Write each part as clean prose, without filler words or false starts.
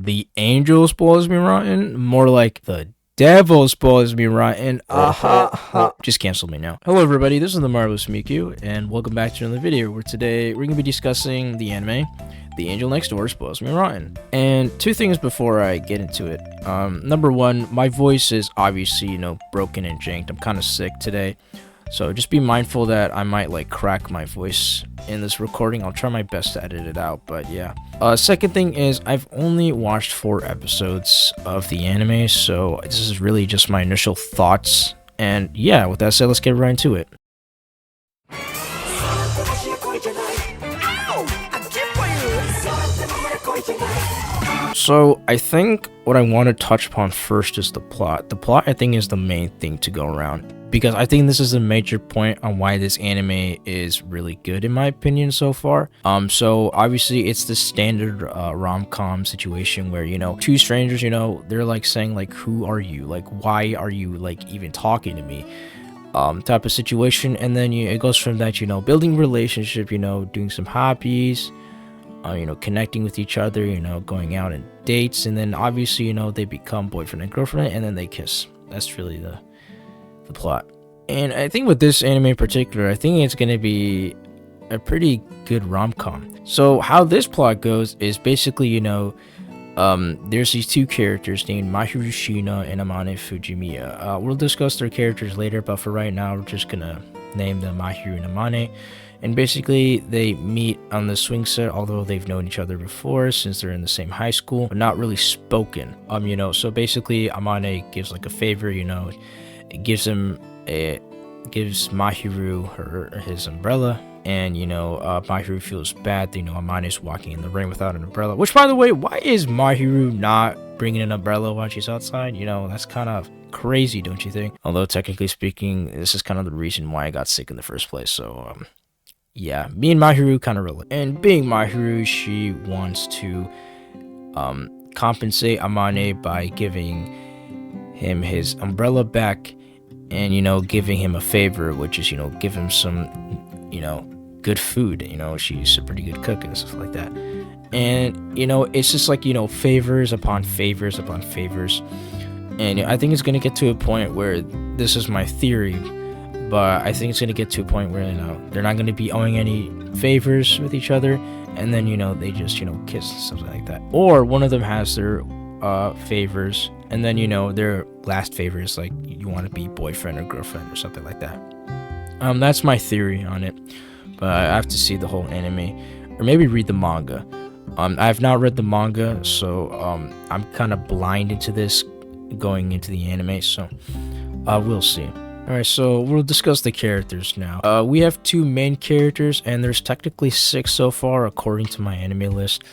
the angel spoils me rotten, more like the devil spoils me rotten. Aha. Just cancel me now. Hello everybody, this is the Marvelous Miku, and welcome back to another video where today we're going to be discussing the anime, The Angel Next Door Spoils Me Rotten. And two things before I get into it. Number one, my voice is obviously, broken and janked. I'm kind of sick today. So just be mindful that I might crack my voice in this recording. I'll try my best to edit it out, but yeah. Second thing is I've only watched 4 episodes of the anime, so this is really just my initial thoughts. And yeah, with that said, let's get right into it. So I think what I want to touch upon first is the plot. The plot, I think, is the main thing to go around, because I think this is a major point on why this anime is really good in my opinion so far. So obviously it's the standard rom-com situation where, two strangers, they're saying who are you? Why are you even talking to me? Type of situation. And then it goes from that, building relationship, doing some hobbies, connecting with each other, going out on dates, and then obviously, they become boyfriend and girlfriend, and then they kiss. That's really the plot. And I think with this anime in particular, I think it's going to be a pretty good rom-com. So how this plot goes is basically, there's these two characters named Mahiru Shiina and Amane Fujimiya. We'll discuss their characters later, but for right now, we're just going to name them Mahiru and Amane. And basically, they meet on the swing set, although they've known each other before since they're in the same high school, but not really spoken. So basically, Amane gives a favor, it gives Mahiru his umbrella, and Mahiru feels bad. Amane's walking in the rain without an umbrella. Which, by the way, why is Mahiru not bringing an umbrella while she's outside? That's kind of crazy, don't you think? Although technically speaking, this is kind of the reason why I got sick in the first place. So yeah, me and Mahiru kind of relate. And being Mahiru, she wants to compensate Amane by giving him his umbrella back, and giving him a favor, which is give him some good food. She's a pretty good cook and stuff like that. And it's just favors upon favors upon favors. And I think it's gonna get to a point where, this is my theory, but I think it's gonna get to a point where they're not gonna be owing any favors with each other, and then they just kiss and something like that. Or one of them has their favors, and then their last favor is you want to be boyfriend or girlfriend or something like that. That's my theory on it, but I have to see the whole anime, or maybe read the manga. I have not read the manga, so I'm kind of blind into this going into the anime, so we'll see. Alright, so we'll discuss the characters now. We have 2 main characters, and there's technically 6 so far according to my anime list,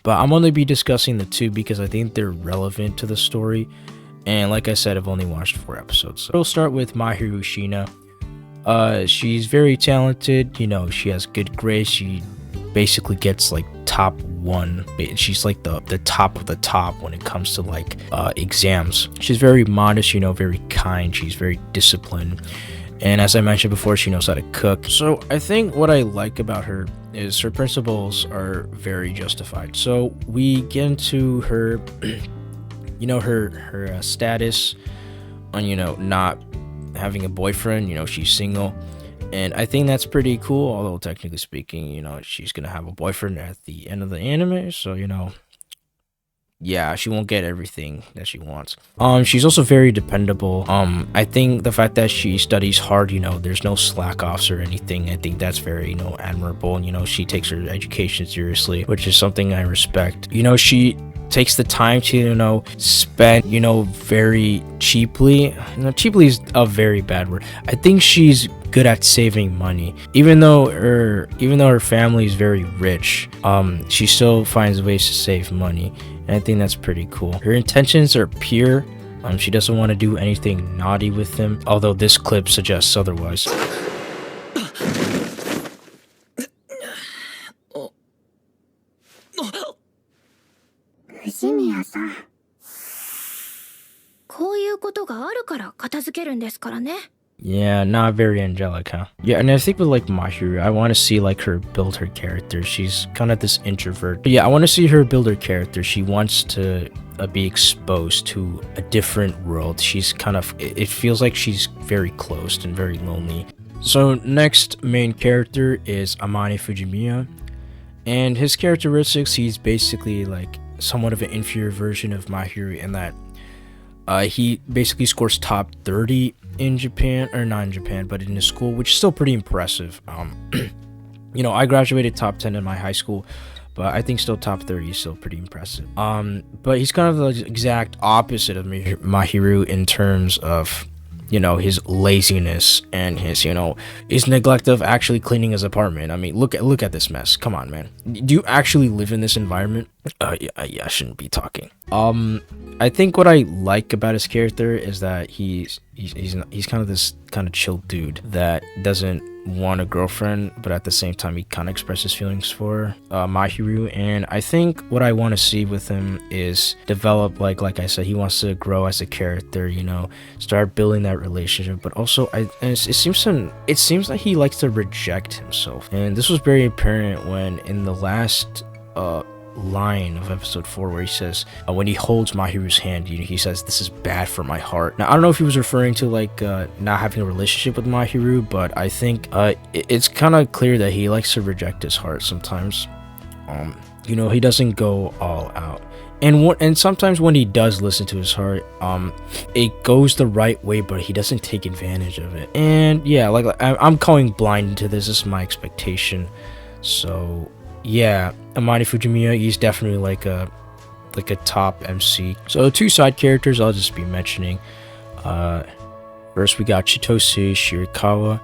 but I'm only be discussing the 2 because I think they're relevant to the story, and like I said, I've only watched 4 episodes. So we'll start with Mahiru Shiina. She's very talented, she has good grades. She basically gets top 1. She's the top of the top when it comes to exams. She's very modest, very kind. She's very disciplined, and as I mentioned before, she knows how to cook. So I think what I like about her is her principles are very justified. So we get into her her status on not having a boyfriend. She's single, and I think that's pretty cool, although technically speaking, she's gonna have a boyfriend at the end of the anime, so yeah, she won't get everything that she wants. She's also very dependable. I think the fact that she studies hard, there's no slack offs or anything, I think that's very, admirable. She takes her education seriously, which is something I respect. She takes the time to, spend, very cheaply. Cheaply is a very bad word. I think she's good at saving money. Even though her family is very rich, she still finds ways to save money. And I think that's pretty cool. Her intentions are pure. She doesn't want to do anything naughty with him, although this clip suggests otherwise. 藤宮さん、こういうことがあるから片付けるんですからね。Yeah, not very angelic, huh? Yeah, and I think with like Mahiru, I want to see like her build her character. She's kind of this introvert. But yeah, I want to see her build her character. She wants to be exposed to a different world. She's kind of, it feels like she's very closed and very lonely. So next main character is Amane Fujimiya. And his characteristics, he's basically like somewhat of an inferior version of Mahiru in that he basically scores top 30 in Japan, or not in Japan, but in his school, which is still pretty impressive. You know, I graduated top 10 in my high school, but I think still top 30 is still pretty impressive. But he's kind of the exact opposite of Mahiru in terms of, you know, his laziness and his, you know, his neglect of actually cleaning his apartment. I mean, look at this mess. Come on, man. Do you actually live in this environment? Yeah, I shouldn't be talking. I think what I like about his character is that he's kind of this kind of chill dude that doesn't want a girlfriend, but at the same time he kind of expresses feelings for Mahiru. And I think what I want to see with him is develop, like I said, he wants to grow as a character, you know, start building that relationship. But also it seems like he likes to reject himself, and this was very apparent when in the last line of episode 4 where he says when he holds Mahiru's hand, he says, "This is bad for my heart." Now I don't know if he was referring to like not having a relationship with Mahiru, but I think it's kind of clear that he likes to reject his heart sometimes. You know, he doesn't go all out, and sometimes when he does listen to his heart, it goes the right way, but he doesn't take advantage of it. And yeah, like I'm calling blind to this. This is my expectation. So yeah, Amane Fujimiya, he's definitely like a top MC. So 2 side characters I'll just be mentioning. First we got Chitose Shirakawa.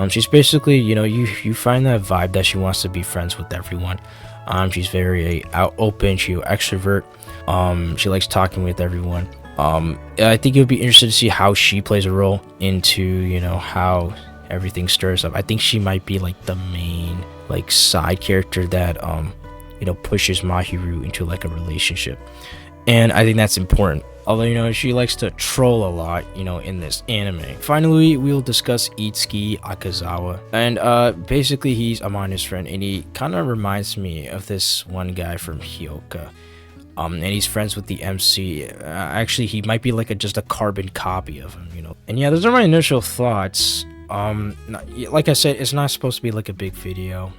She's basically, you know, you find that vibe that she wants to be friends with everyone. She's very open, she's an extrovert. She likes talking with everyone. I think you'll be interested to see how she plays a role into, you know, how everything stirs up. I think she might be like the main like side character that you know, pushes Mahiru into like a relationship, and I think that's important. Although, you know, she likes to troll a lot, you know, in this anime. Finally, we'll discuss Itsuki Akazawa, and basically he's Amane's friend, and he kind of reminds me of this one guy from Hyoka. And he's friends with the MC. Actually, he might be like just a carbon copy of him, you know. And yeah, those are my initial thoughts. Like I said, it's not supposed to be like a big video,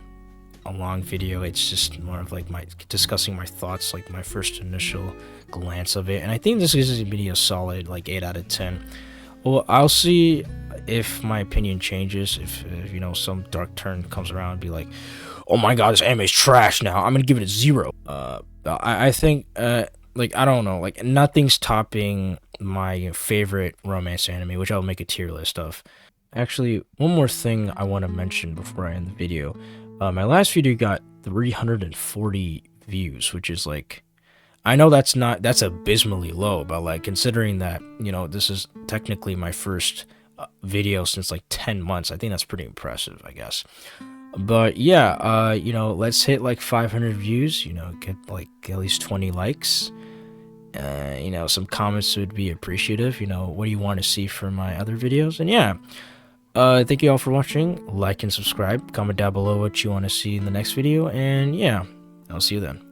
a long video. It's just more of like my discussing my thoughts, like my first initial glance of it. And I think this is gonna be a solid like 8 out of 10. Well, I'll see if my opinion changes. If you know, some dark turn comes around and be like, oh my god, this anime is trash now, I'm gonna give it a 0. I think like, I don't know, like nothing's topping my favorite romance anime, which I'll make a tier list of. Actually, one more thing I want to mention before I end the video. My last video got 340 views, which is like, I know that's abysmally low, but like considering that, you know, this is technically my first video since like 10 months, I think that's pretty impressive, I guess. But yeah, you know, let's hit like 500 views, you know, get like at least 20 likes. You know, some comments would be appreciative. You know, what do you want to see from my other videos? And yeah, thank you all for watching. Like and subscribe. Comment down below what you want to see in the next video. And yeah, I'll see you then.